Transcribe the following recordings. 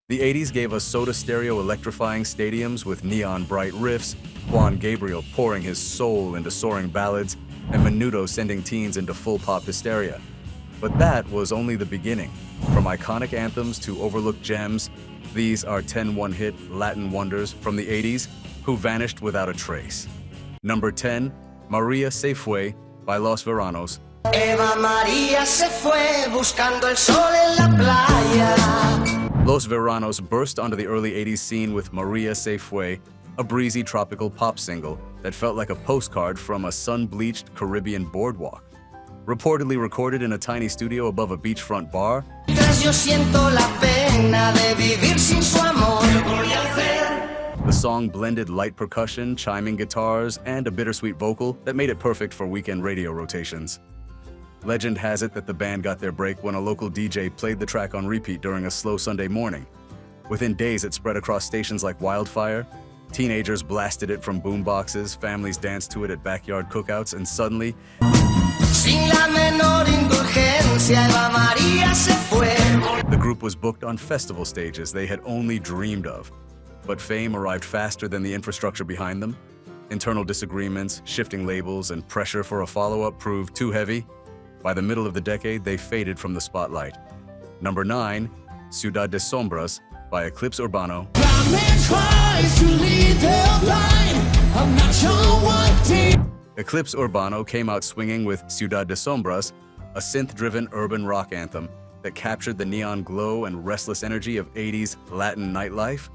The 80s gave us Soda Stereo electrifying stadiums with neon-bright riffs, Juan Gabriel pouring his soul into soaring ballads, and Menudo sending teens into full-pop hysteria. But that was only the beginning. From iconic anthems to overlooked gems, these are 10 one-hit Latin wonders from the 80s who vanished without a trace. Number 10, Maria Se Fue by Los Veranos. Eva María se fue buscando el sol en la playa. Los Veranos burst onto the early 80s scene with Maria Se Fue, a breezy tropical pop single that felt like a postcard from a sun-bleached Caribbean boardwalk. Reportedly recorded in a tiny studio above a beachfront bar, Yo siento la pena de vivir sin su amor. the song blended light percussion, chiming guitars, and a bittersweet vocal that made it perfect for weekend radio rotations. Legend has it that the band got their break when a local DJ played the track on repeat during a slow Sunday morning. Within days, it spread across stations like wildfire. Teenagers blasted it from boomboxes, families danced to it at backyard cookouts, and suddenly, Sin la menor indulgencia, Eva María se fue. the group was booked on festival stages they had only dreamed of. But fame arrived faster than the infrastructure behind them. Internal disagreements, shifting labels, and pressure for a follow-up proved too heavy. By the middle of the decade, they faded from the spotlight. Number 9, Ciudad de Sombras by Eclipse Urbano. Eclipse Urbano came out swinging with Ciudad de Sombras, a synth-driven urban rock anthem that captured the neon glow and restless energy of 80s Latin nightlife.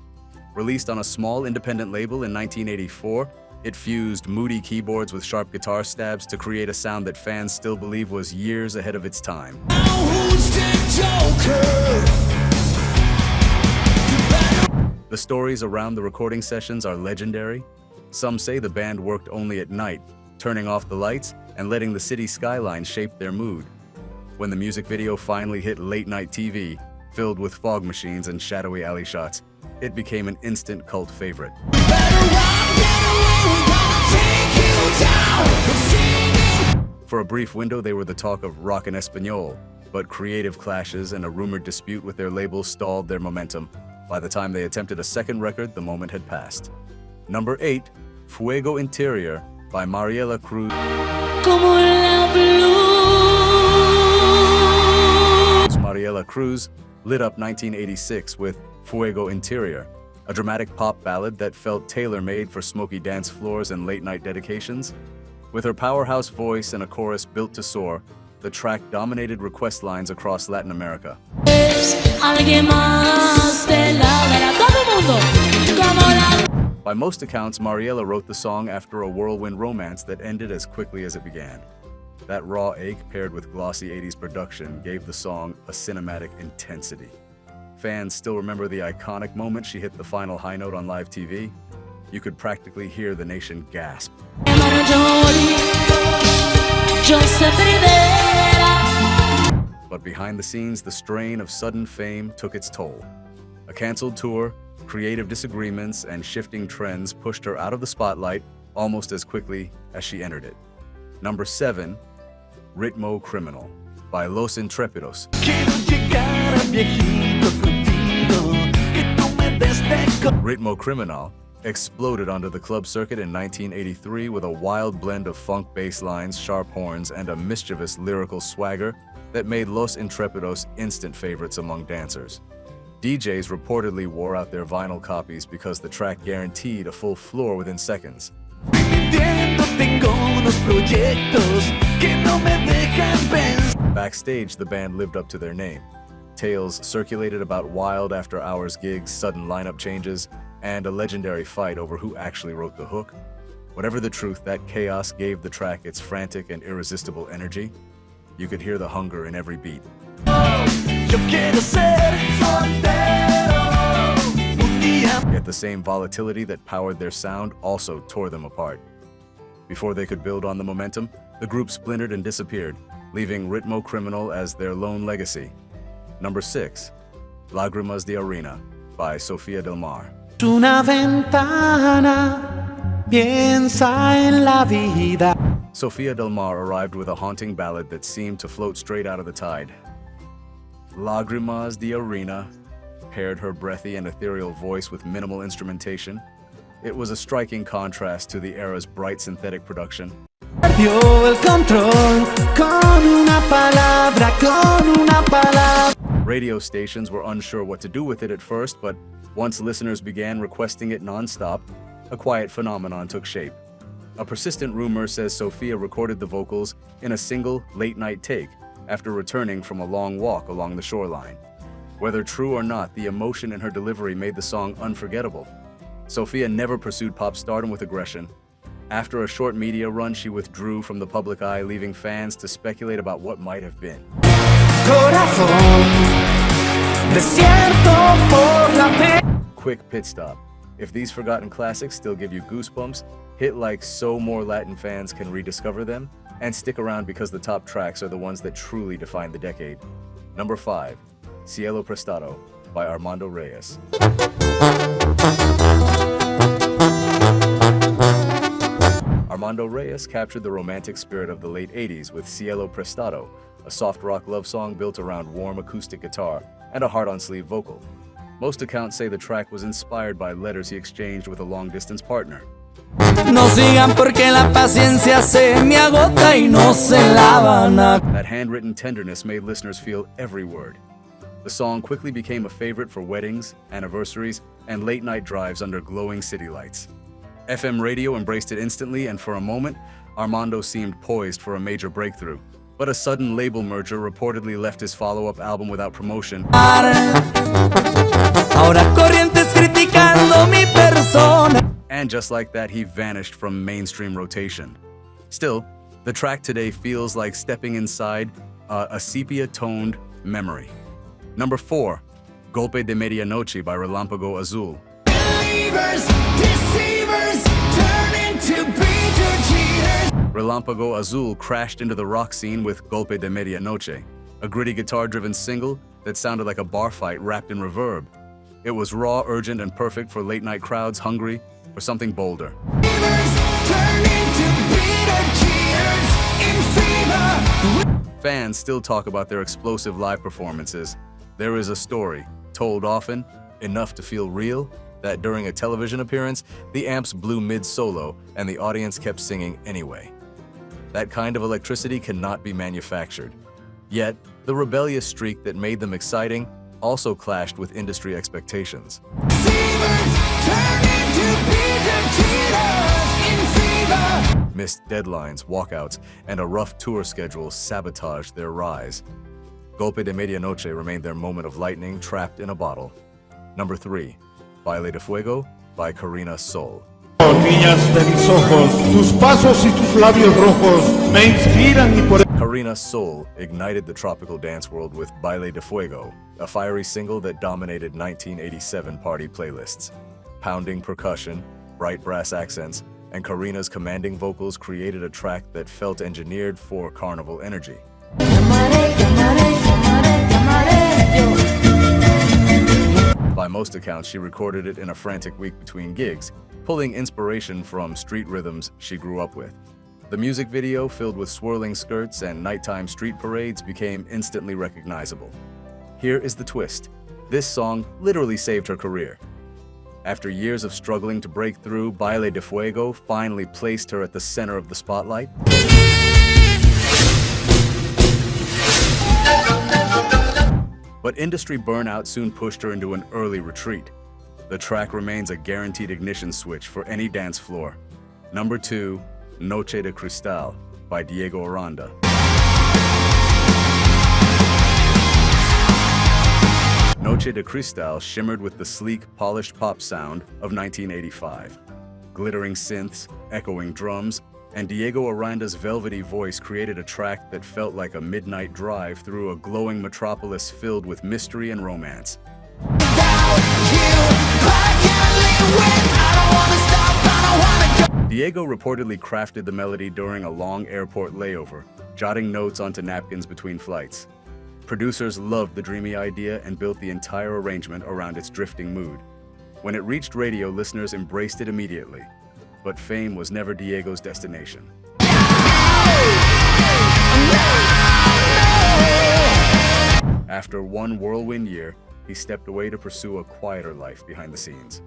Released on a small independent label in 1984, it fused moody keyboards with sharp guitar stabs to create a sound that fans still believe was years ahead of its time. The stories around the recording sessions are legendary. Some say the band worked only at night, turning off the lights and letting the city skyline shape their mood. When the music video finally hit late-night TV, filled with fog machines and shadowy alley shots, it became an instant cult favorite. For a brief window, they were the talk of rock en español, but creative clashes and a rumored dispute with their label stalled their momentum. By the time they attempted a second record, the moment had passed. Number 8, Fuego Interior by Mariela Cruz. Mariela Cruz lit up 1986 with Fuego Interior, a dramatic pop ballad that felt tailor-made for smoky dance floors and late-night dedications. With her powerhouse voice and a chorus built to soar, the track dominated request lines across Latin America. By most accounts, Mariela wrote the song after a whirlwind romance that ended as quickly as it began. That raw ache paired with glossy 80s production gave the song a cinematic intensity. Fans still remember the iconic moment she hit the final high note on live TV. You could practically hear the nation gasp. But behind the scenes, the strain of sudden fame took its toll. A canceled tour, creative disagreements, and shifting trends pushed her out of the spotlight almost as quickly as she entered it. Number 7, Ritmo Criminal by Los Intrépidos. Ritmo Criminal exploded onto the club circuit in 1983 with a wild blend of funk bass lines, sharp horns, and a mischievous lyrical swagger that made Los Intrépidos instant favorites among dancers. DJs reportedly wore out their vinyl copies because the track guaranteed a full floor within seconds. Backstage, the band lived up to their name. Tales circulated about wild after-hours gigs, sudden lineup changes, and a legendary fight over who actually wrote the hook. Whatever the truth, that chaos gave the track its frantic and irresistible energy. You could hear the hunger in every beat. Yet the same volatility that powered their sound also tore them apart. Before they could build on the momentum, the group splintered and disappeared, leaving Ritmo Criminal as their lone legacy. Number 6, Lágrimas de Arena by Sofía del Mar. Una ventana, piensa en la vida. Sofía del Mar arrived with a haunting ballad that seemed to float straight out of the tide. Lágrimas de Arena, paired her breathy and ethereal voice with minimal instrumentation. It was a striking contrast to the era's bright synthetic production. Perdió el control con una palabra. Radio stations were unsure what to do with it at first, but once listeners began requesting it non-stop, a quiet phenomenon took shape. A persistent rumor says Sophia recorded the vocals in a single late-night take after returning from a long walk along the shoreline. Whether true or not, the emotion in her delivery made the song unforgettable. Sophia never pursued pop stardom with aggression. After a short media run, she withdrew from the public eye, leaving fans to speculate about what might have been. Quick pit stop. If these forgotten classics still give you goosebumps, hit like so more Latin fans can rediscover them, and stick around because the top tracks are the ones that truly define the decade. Number 5, Cielo Prestado by Armando Reyes. Armando Reyes captured the romantic spirit of the late 80s with Cielo Prestado, a soft rock love song built around warm acoustic guitar and a heart-on-sleeve vocal. Most accounts say the track was inspired by letters he exchanged with a long-distance partner. No sigan porque la paciencia se me agota y no se lavan. That handwritten tenderness made listeners feel every word. The song quickly became a favorite for weddings, anniversaries, and late-night drives under glowing city lights. FM radio embraced it instantly, and for a moment, Armando seemed poised for a major breakthrough. But a sudden label merger reportedly left his follow-up album without promotion. And just like that, he vanished from mainstream rotation. Still, the track today feels like stepping inside a sepia-toned memory. Number 4, Golpe de Medianoche by Relámpago Azul. Believers, deceivers, turn into preacher cheaters. Relámpago Azul crashed into the rock scene with Golpe de Medianoche, a gritty guitar-driven single that sounded like a bar fight wrapped in reverb. It was raw, urgent, and perfect for late-night crowds hungry for something bolder. Fans still talk about their explosive live performances. There is a story, told often, enough to feel real, that during a television appearance, the amps blew mid-solo and the audience kept singing anyway. That kind of electricity cannot be manufactured. Yet, the rebellious streak that made them exciting also clashed with industry expectations. Missed deadlines, walkouts, and a rough tour schedule sabotaged their rise. Golpe de Medianoche remained their moment of lightning trapped in a bottle. Number 3, Baile de Fuego by Karina Sol. Niñas de mis ojos, tus pasos y tus labios rojos me inspiran y por Karina Sol ignited the tropical dance world with Baile de Fuego, a fiery single that dominated 1987 party playlists. Pounding percussion, bright brass accents, and Karina's commanding vocals created a track that felt engineered for carnival energy. By most accounts, she recorded it in a frantic week between gigs, pulling inspiration from street rhythms she grew up with. The music video, filled with swirling skirts and nighttime street parades, became instantly recognizable. Here is the twist. This song literally saved her career. After years of struggling to break through, Baile de Fuego finally placed her at the center of the spotlight. But industry burnout soon pushed her into an early retreat. The track remains a guaranteed ignition switch for any dance floor. Number 2, Noche de Cristal by Diego Aranda. Noche de Cristal shimmered with the sleek, polished pop sound of 1985. Glittering synths, echoing drums, and Diego Aranda's velvety voice created a track that felt like a midnight drive through a glowing metropolis filled with mystery and romance. Diego reportedly crafted the melody during a long airport layover, jotting notes onto napkins between flights. Producers loved the dreamy idea and built the entire arrangement around its drifting mood. When it reached radio, listeners embraced it immediately. But fame was never Diego's destination. After one whirlwind year, he stepped away to pursue a quieter life behind the scenes.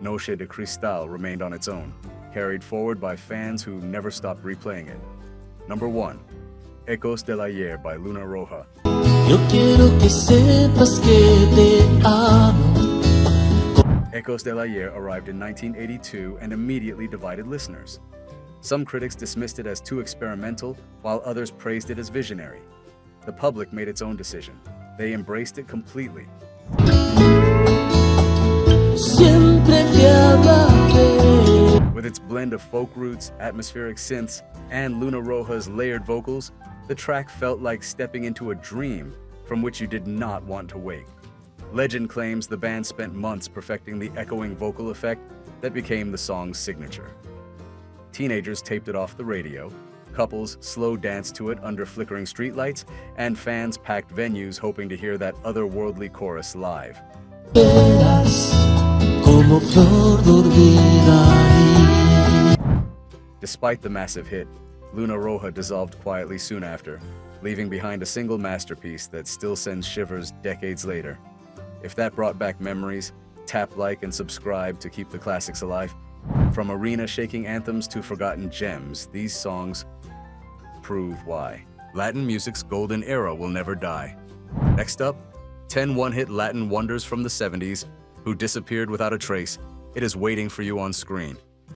Noche de Cristal remained on its own, carried forward by fans who never stopped replaying it. Number 1, Ecos del Ayer by Luna Roja. Yo quiero que sepas que te amo. Ecos del Ayer arrived in 1982 and immediately divided listeners. Some critics dismissed it as too experimental, while others praised it as visionary. The public made its own decision. They embraced it completely. Siempre te hablaré. With its blend of folk roots, atmospheric synths, and Luna Roja's layered vocals, the track felt like stepping into a dream from which you did not want to wake. Legend claims the band spent months perfecting the echoing vocal effect that became the song's signature. Teenagers taped it off the radio, couples slow danced to it under flickering streetlights, and fans packed venues hoping to hear that otherworldly chorus live. Verás como flor dormida ahí. Despite the massive hit, Luna Roja dissolved quietly soon after, leaving behind a single masterpiece that still sends shivers decades later. If that brought back memories, tap like and subscribe to keep the classics alive. From arena-shaking anthems to forgotten gems, these songs prove why. Latin music's golden era will never die. Next up, 10 one-hit Latin wonders from the 70s who disappeared without a trace. It is waiting for you on screen.